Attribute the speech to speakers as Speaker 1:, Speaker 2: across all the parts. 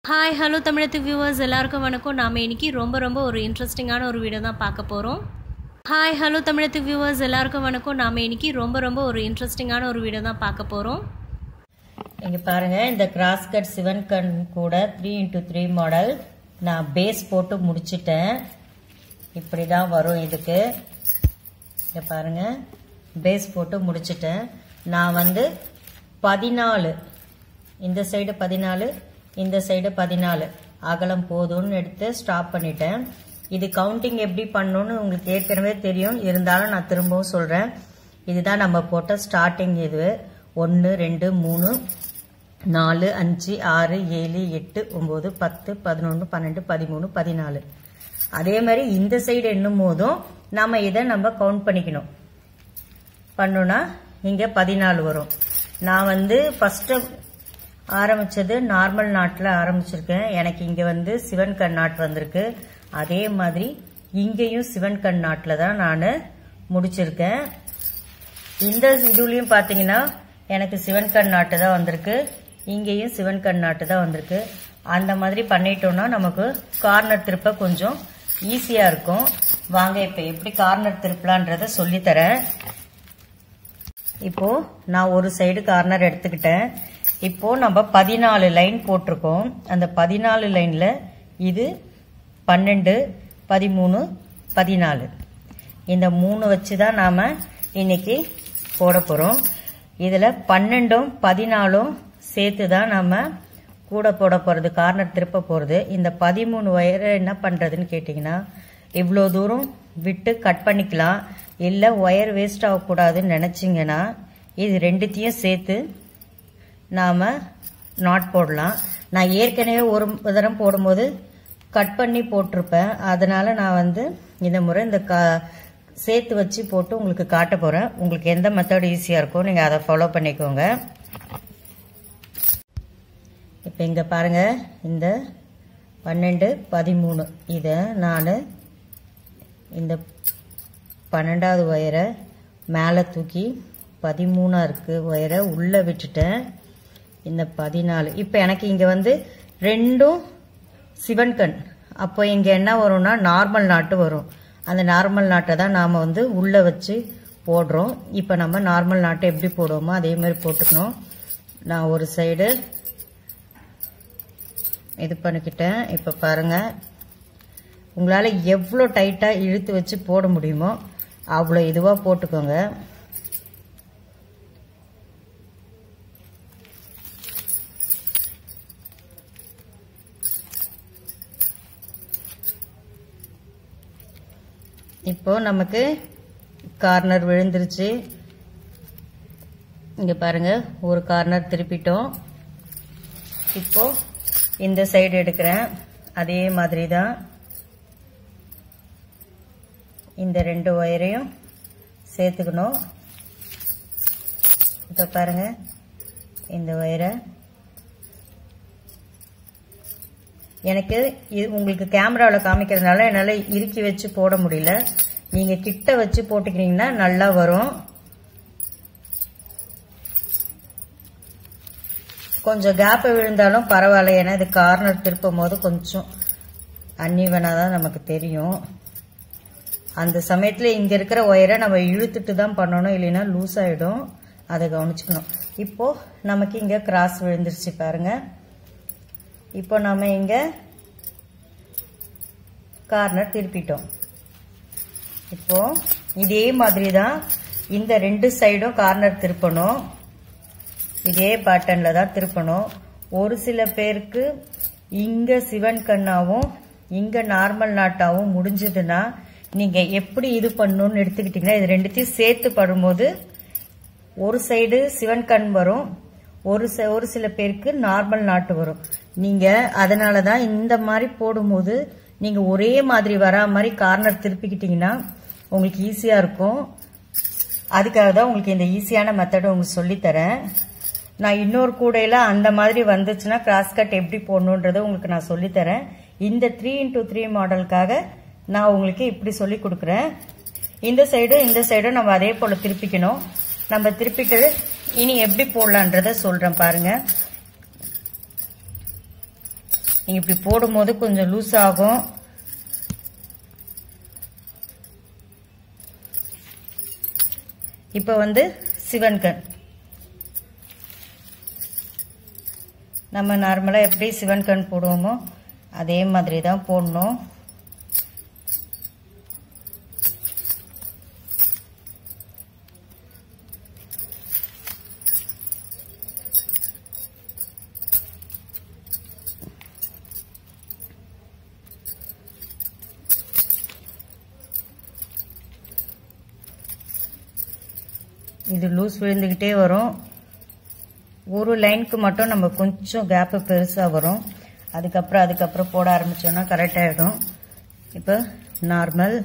Speaker 1: Hi, hello TamilEthik viewers எல்லாருக்கும் வணக்கம். நாம இன்னைக்கு ரொம்ப ஒரு இன்ட்ரஸ்டிங்கான ஒரு வீடியோ தான் பார்க்க போறோம். Hi, hello TamilEthik viewers எல்லாருக்கும் வணக்கம். நாம இன்னைக்கு ரொம்ப ஒரு இன்ட்ரஸ்டிங்கான ஒரு வீடியோ தான் பார்க்க போறோம்.
Speaker 2: இங்க பாருங்க இந்த கிராஸ் கட் சிவன் கண் கூட 3x3 மாடல் நான் பேஸ் போட்டு முடிச்சிட்டேன். இப்படி தான் வரும் இதுக்கு. இங்க பாருங்க பேஸ் போட்டு முடிச்சிட்டேன். நான் வந்து 14 இந்த சைடு 14 இந்த சைடு 14 அகலம் போதும்னு எடுத்து ஸ்டாப் பண்ணிட்டேன். இது கவுண்டிங் எப்படி பண்ணணும்னு உங்களுக்கு ஏற்கனவே தெரியும், இருந்தாலும் நான் திரும்பவும் சொல்றேன். இதுதான் நம்ம போட்ட ஸ்டார்டிங். இது 1 2 3 4 5 6 7 8 9 10 11 12 13 14. அதே மாதிரி இந்த சைடு எண்ணும் போதும் நாம இதை கவுண்ட் பண்ணிக்கணும். பண்ணோம்னா இங்க 14 வரும். நான் வந்து ஃபர்ஸ்ட் ஆரம்பிச்சது நார்மல் நாட்ல ஆரம்பிச்சிருக்கேன். எனக்கு இங்க வந்து சிவன் கண் நாட் வந்திருக்கு. அதே மாதிரி இங்கேயும் சிவன் கண் நாட்ல தான் நான் முடிச்சிருக்கேன். இந்த இதுலயும் பாத்தீங்கன்னா எனக்கு சிவன் கண் நாட்டு தான் வந்திருக்கு. இங்கேயும் சிவன் கண் நாட்டு தான் வந்திருக்கு. அந்த மாதிரி பண்ணிட்டோம்னா நமக்கு கார்னர் திருப்ப கொஞ்சம் ஈஸியா இருக்கும். வாங்க இப்ப எப்படி கார்னர் திருப்பலான்றத சொல்லித்தரேன். இப்போ நான் ஒரு சைடு கார்னர் எடுத்துக்கிட்டேன். இப்போ நம்ம 14 லைன் போட்டிருக்கோம். அந்த 14 லைன்ல இது 12 13 14 இந்த 3 வச்சுதான் நாம இன்னைக்கு போட போறோம். இதுல 12ம் 14ம் சேர்த்து தான் நாம கூட போட போறது, கார்னர் திருப்ப போறது. இந்த 13 ஒயரை என்ன பண்றதுன்னு கேட்டீங்கன்னா, இவ்வளோ தூரம் விட்டு கட் பண்ணிக்கலாம். இல்ல ஒயர் வேஸ்ட் ஆகக்கூடாதுன்னு நினைச்சீங்கன்னா இது ரெண்டுத்தையும் சேர்த்து நாம நாட் போடலாம். நான் ஏற்கனவே ஒரு தரம் போடும்போது கட் பண்ணி போட்டிருப்பேன். அதனால நான் வந்து இந்த முறை இந்த சேர்த்து வச்சு போட்டு உங்களுக்கு காட்ட போறேன். உங்களுக்கு எந்த மெத்தட் ஈஸியா இருக்கோ நீங்க அதை ஃபாலோ பண்ணிக்கோங்க. இப்ப இங்க பாருங்க இந்த 12 13 இத நான் இந்த 12வது ஒயரை மேல தூக்கி 13 இருக்கு ஒயரை உள்ள விட்டுட்டேன். இந்த 14 இப்ப எனக்கு இங்க வந்து ரெண்டும் சிவன் கண். அப்போ இங்க என்ன வரும்னா நார்மல் நாட்டு வரும். அந்த நார்மல் நாட்டை தான் நாம வந்து உள்ள வச்சு போடுறோம். இப்ப நம்ம நார்மல் நாட்டை எப்படி போடுவோமோ அதே மாதிரி போட்டுக்கணும். நான் ஒரு சைடு இது பண்ணிக்கிட்டேன். இப்ப பாருங்க, உங்களால எவ்வளோ டைட்டா இழுத்து வச்சு போட முடியுமோ அவ்வளோ இதுவா போட்டுக்கோங்க. இப்போ நமக்கு கார்னர் விழுந்துருச்சு. இங்க பாருங்க ஒரு கார்னர் திருப்பிட்டோம். இப்போ இந்த சைடு எடுக்கிறேன். அதே மாதிரி தான் இந்த 2 ஒயரையும் சேர்த்துக்கணும். இப்போ பாருங்க இந்த ஒயரை எனக்கு உங்களுக்கு கேமராவில் காமிக்கிறதுனால என்னால இறுக்கி வச்சு போட முடியல. நீங்க கிட்ட வச்சு போட்டுக்கிறீங்கன்னா நல்லா வரும். கொஞ்சம் கேப் விழுந்தாலும் பரவாயில்ல, ஏன்னா இது கார்னர் திருப்பும் போது கொஞ்சம் அன்இவனா தான் நமக்கு தெரியும். அந்த சமயத்துல இங்க இருக்கிற ஒயரை நம்ம இழுத்துட்டு தான் பண்ணணும், இல்லைன்னா லூஸ் ஆயிடும். அதை கவனிச்சுக்கணும். இப்போ நமக்கு இங்க கிராஸ் விழுந்துருச்சு பாருங்க. இப்போ நாம இங்க கார்னர் திருப்பிட்டோம். இப்போ இதே மாதிரி தான் இந்த 2 சைடும் கார்னர் திருப்பணும். இதே பேட்டர்ன்ல தான் திருப்பணும். ஒரு சில பேருக்கு இங்க சிவன் கண்ணாவும் இங்க நார்மல் நாட்டாவும் முடிஞ்சதுன்னா நீங்க எப்படி இது பண்ணணும்னு எடுத்துக்கிட்டீங்கன்னா, இது ரெண்டுத்தையும் சேர்த்து படும்போது ஒரு சைடு சிவன் கண் வரும், ஒரு சில பேருக்கு நார்மல் நாட்டு வரும். நீங்க அதனாலதான் இந்த மாதிரி போடும்போது நீங்க ஒரே மாதிரி வரா மாதிரி கார்னர் திருப்பிக்கிட்டீங்கன்னா உங்களுக்கு ஈஸியா இருக்கும். அதுக்காக தான் உங்களுக்கு இந்த ஈஸியான மெத்தட் உங்களுக்கு சொல்லித்தரேன். நான் இன்னொரு கூடையில அந்த மாதிரி வந்துச்சுன்னா கிராஸ் கட் எப்படி போடணுன்றதை உங்களுக்கு நான் சொல்லித்தரேன். இந்த 3x3 மாடலுக்காக நான் உங்களுக்கு இப்படி சொல்லி கொடுக்குறேன். இந்த சைடும் நம்ம அதே போல திருப்பிக்கணும். நம்ம திருப்பிட்டு இனி எப்படி போடலான்றத சொல்றேன் பாருங்க. நீங்கள் இப்படி போடும்போது கொஞ்சம் லூஸ் ஆகும். இப்போ வந்து சிவன் கண் நம்ம நார்மலாக எப்படி சிவன் கண் போடுவோமோ அதே மாதிரி தான் போடணும். இது லூஸ் விழுந்துக்கிட்டே வரும். ஒரு லைனுக்கு மட்டும் நம்ம கொஞ்சம் கேப்பு பெருசாக வரும். அதுக்கப்புறம் போட ஆரம்பித்தோன்னா கரெக்டாகிடும். இப்போ நார்மல்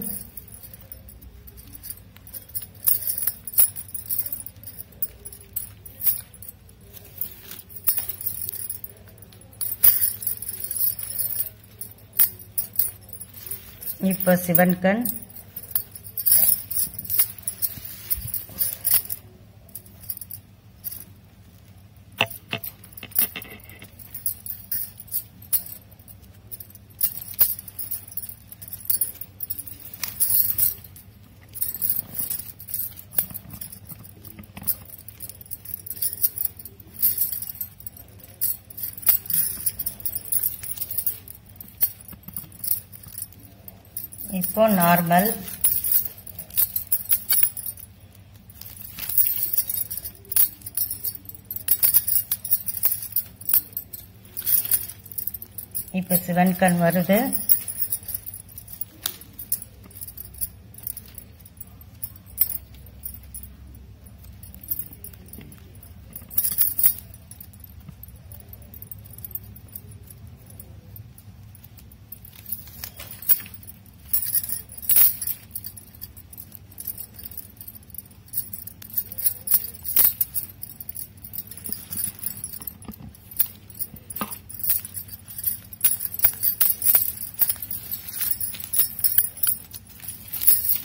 Speaker 2: இப்போ சிவன் கண் இப்போ நார்மல் இப்போ சிவன் கண் வருது.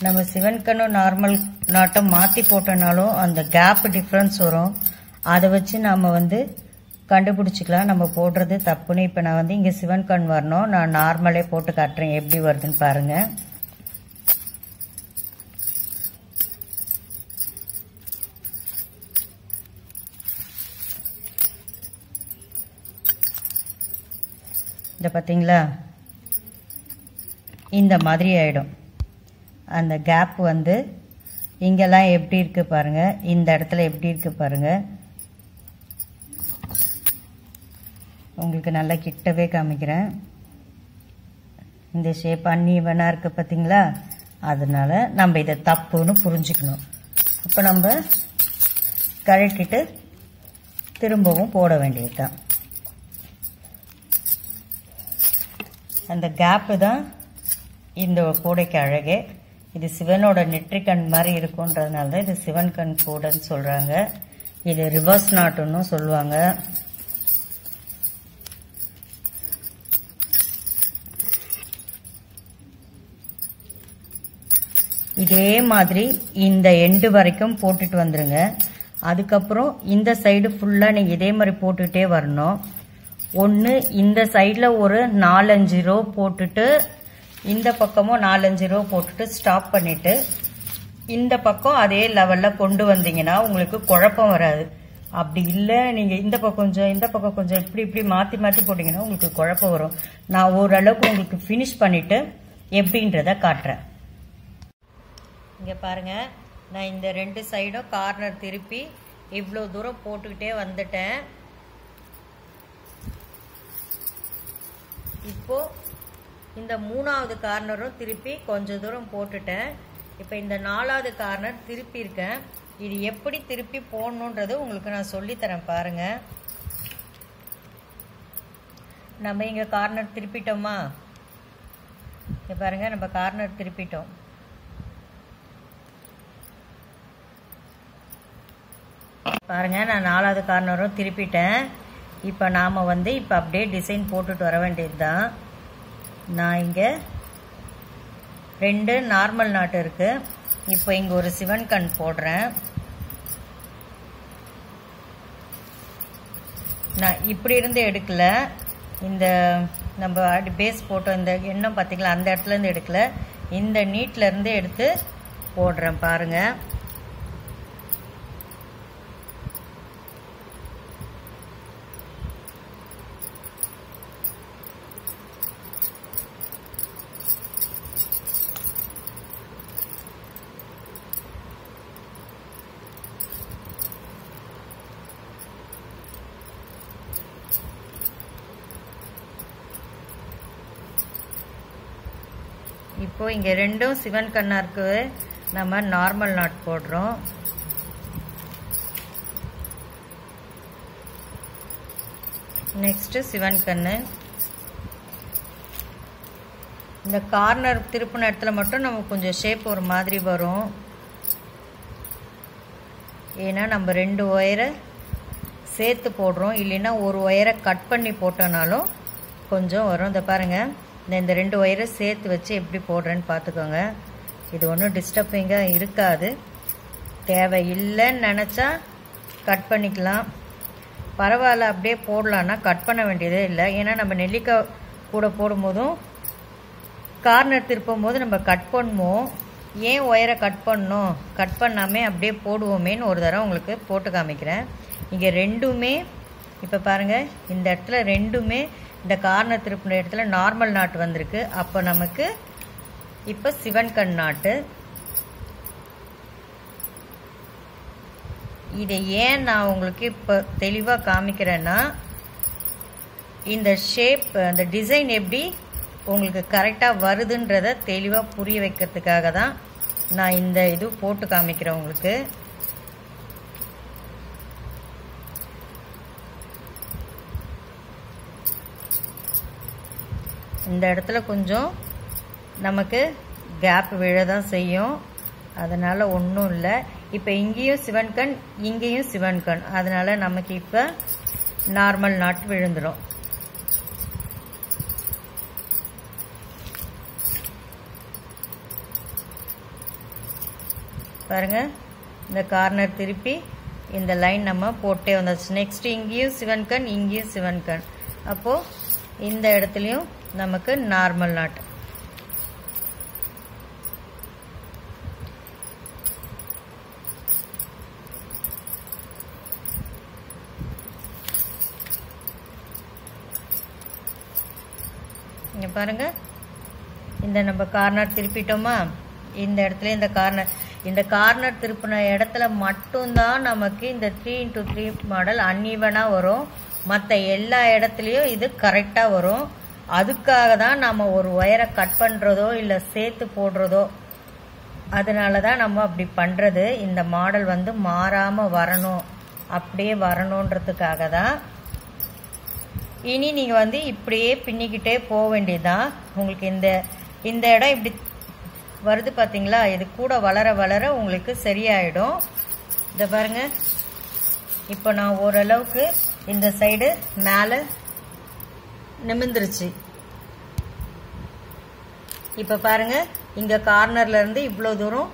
Speaker 2: நம்ம சிவன் கண்ணும் நார்மல் நாட்டம் மாற்றி போட்டனாலும் அந்த கேப் டிஃப்ரென்ஸ் வரும். அதை வச்சு நாம் வந்து கண்டுபிடிச்சிக்கலாம் நம்ம போடுறது தப்புன்னு. இப்போ நான் வந்து இங்கே சிவன் கண் வரணும், நான் நார்மலே போட்டு காட்டுறேன் எப்படி வருதுன்னு பாருங்கள். இதை பார்த்தீங்களா, இந்த மாதிரி ஆகிடும். அந்த கேப் வந்து இங்கெல்லாம் எப்படி இருக்குது பாருங்கள், இந்த இடத்துல எப்படி இருக்குது பாருங்கள். உங்களுக்கு நல்லா கிட்டவே காமிக்கிறேன். இந்த ஷேப் அன்ஈவனாக இருக்குது பார்த்தீங்களா, அதனால நம்ம இதை தப்புன்னு புரிஞ்சுக்கணும். அப்போ நம்ம கழட்டிட்டு திரும்பவும் போட வேண்டியது தான். அந்த கேப்பு தான் இந்த கூடைக்கு அழகே. இது சிவனோட நெற்றிக்கண் மாதிரி இருக்குன்றதுனால தான் இது சிவன் கண் கூடைன்னு சொல்கிறாங்க. இது ரிவர்ஸ் நாட்டுன்னு சொல்லுவாங்க. இதே மாதிரி இந்த எண்டு வரைக்கும் போட்டுட்டு வந்துருங்க. அதுக்கப்புறம் இந்த சைடு ஃபுல்லாக நீங்கள் இதே மாதிரி போட்டுகிட்டே வரணும். ஒன்று இந்த சைடில் ஒரு 4-5 ரோ போட்டுட்டு இந்த பக்கமும் 4-5 ரோ போட்டுட்டு ஸ்டாப் பண்ணிட்டு இந்த பக்கம் அதே லெவலில் கொண்டு வந்தீங்கன்னா உங்களுக்கு குழப்பம் வராது. அப்படி இல்லை நீங்கள் இந்த பக்கம் கொஞ்சம் இந்த பக்கம் கொஞ்சம் இப்படி மாற்றி மாற்றி போட்டிங்கன்னா உங்களுக்கு குழப்பம் வரும். நான் ஓரளவுக்கு உங்களுக்கு ஃபினிஷ் பண்ணிவிட்டு எப்படின்றத காட்டுறேன். இங்கே பாருங்கள், நான் இந்த 2 சைடும் கார்னர் திருப்பி இவ்வளோ தூரம் போட்டுக்கிட்டே வந்துட்டேன். இப்போ இந்த 3வது கார்னரும் திருப்பி கொஞ்சம் தூரம் போட்டுட்டேன். இப்போ இந்த 4வது கார்னர் திருப்பி இருக்கேன். இது எப்படி திருப்பி போடணுன்றது உங்களுக்கு நான் சொல்லித்தரேன் பாருங்கள். நம்ம இங்கே கார்னர் திருப்பிட்டோமா, இங்கே பாருங்கள், நம்ம கார்னர் திருப்பிட்டோம். பாருங்கள், நான் 4வது கார்னரும் திருப்பிட்டேன். இப்போ நாம் வந்து இப்போ அப்படியே டிசைன் போட்டுட்டு வர வேண்டியது தான். நான் இங்கே 2 நார்மல் நாட்டு இருக்குது. இப்போ இங்கே ஒரு சிவன் கண் போடுறேன். நான் இப்படி இருந்து எடுக்கல, இந்த நம்ம பேஸ் போட்டோம் இந்த எண்ணம் பார்த்தீங்களா, அந்த இடத்துலேருந்து எடுக்கல, இந்த நீட்லேருந்து எடுத்து போடுறேன் பாருங்கள். இப்போ இங்கே ரெண்டும் சிவன் கண்ணாருக்கு நம்ம நார்மல் நாட் போடுறோம். நெக்ஸ்ட் சிவன் கண்ணு. இந்த கார்னர் திருப்பின இடத்துல மட்டும் நம்ம கொஞ்சம் ஷேப் ஒரு மாதிரி வரும். ஏன்னா நம்ம 2 ஒயரை சேர்த்து போடுறோம், இல்லைன்னா ஒரு ஒயரை கட் பண்ணி போட்டோனாலும் கொஞ்சம் வரும். இந்த பாருங்கள், இந்த 2 ஒயரை சேர்த்து வச்சு எப்படி போடுறேன்னு பார்த்துக்கோங்க. இது ஒன்றும் டிஸ்டர்பிங்காக இருக்காது. தேவையில்லைன்னு நினச்சா கட் பண்ணிக்கலாம், பரவாயில்ல அப்படியே போடலான்னா கட் பண்ண வேண்டியதே இல்லை. ஏன்னா நம்ம நெல்லிக்காய் கூட போடும்போதும் கார்னர் திருப்பும் போது நம்ம கட் பண்ணுவோம். ஏன் ஒயரை கட் பண்ணணும், கட் பண்ணாமே அப்படியே போடுவோமேன்னு ஒரு தடவை உங்களுக்கு போட்டு காமிக்கிறேன். இங்கே ரெண்டுமே இப்போ பாருங்கள், இந்த இடத்துல ரெண்டுமே இந்த கார்னர் திருப்பின இடத்துல நார்மல் நாட்டு வந்திருக்கு. அப்போ நமக்கு இப்போ சிவன் கண் நாட்டு. இதை ஏன் நான் உங்களுக்கு இப்போ தெளிவாக காமிக்கிறேன்னா, இந்த ஷேப் அந்த டிசைன் எப்படி உங்களுக்கு கரெக்டாக வருதுன்றதை தெளிவாக புரிய வைக்கிறதுக்காக தான் நான் இந்த இது போட்டு காமிக்கிறேன் உங்களுக்கு. இந்த இடத்துல கொஞ்சம் நமக்கு கேப் விழ தான் செய்யும், அதனால் ஒன்றும் இல்லை. இப்போ இங்கேயும் சிவன் கண், இங்கேயும் சிவன் கண், அதனால் நமக்கு இப்போ நார்மல் நாட் விழுந்துடும். பாருங்க, இந்த கார்னர் திருப்பி இந்த லைன் நம்ம போட்டே வந்தாச்சு. நெக்ஸ்ட் இங்கேயும் சிவன் கண், இங்கேயும் சிவன் கண். அப்போது இந்த இடத்துலையும் நமக்கு நார்மல் நாட். இங்க பாருங்க, இந்த நம்ம கார்னர் திருப்பிட்டோமா, இந்த இடத்துல இந்த கார்னர் திருப்பின இடத்துல மட்டும்தான் நமக்கு இந்த 3x3 மாடல் அன்ஈவனாக வரும். மற்ற எல்லா இடத்துலையும் இது கரெக்டாக வரும். அதுக்காக தான் நம்ம ஒரு ஒயரை கட் பண்ணுறதோ இல்லை சேர்த்து போடுறதோ, அதனால தான் நம்ம அப்படி பண்ணுறது. இந்த மாடல் வந்து மாறாமல் வரணும், அப்படியே வரணுன்றதுக்காக தான். இனி நீங்கள் வந்து இப்படியே பின்னிக்கிட்டே போக வேண்டியதுதான். உங்களுக்கு இந்த இடம் இப்படி வருது பார்த்தீங்களா, இது கூட வளர வளர உங்களுக்கு சரியாயிடும். இதை பாருங்க, இப்போ நான் ஓரளவுக்கு இந்த சைடு மேலே நிமிர்ந்துருச்சு. இப்போ பாருங்க, இங்கே கார்னர்லேருந்து இவ்வளோ தூரம்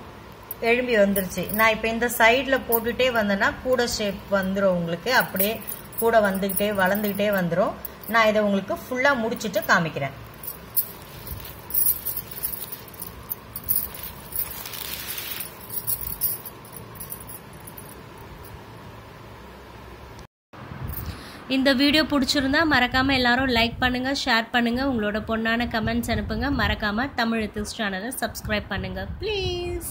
Speaker 2: எழும்பி வந்துருச்சு. நான் இப்போ இந்த சைடில் போட்டுகிட்டே வந்தேன்னா கூட ஷேப் வந்துடும் உங்களுக்கு, அப்படியே கூட வந்துக்கிட்டே வளர்ந்துக்கிட்டே வந்துடும். நான் இதை உங்களுக்கு ஃபுல்லாக முடிச்சுட்டு காமிக்கிறேன்.
Speaker 1: இந்த வீடியோ பிடிச்சிருந்தா மறக்காமல் எல்லாரும் லைக் பண்ணுங்கள், ஷேர் பண்ணுங்கள், உங்களோட பொண்ணான கமெண்ட்ஸ் அனுப்புங்க. மறக்காமல் தமிழ் எத்திக்ஸ் சேனலை சப்ஸ்கிரைப் பண்ணுங்கள் ப்ளீஸ்.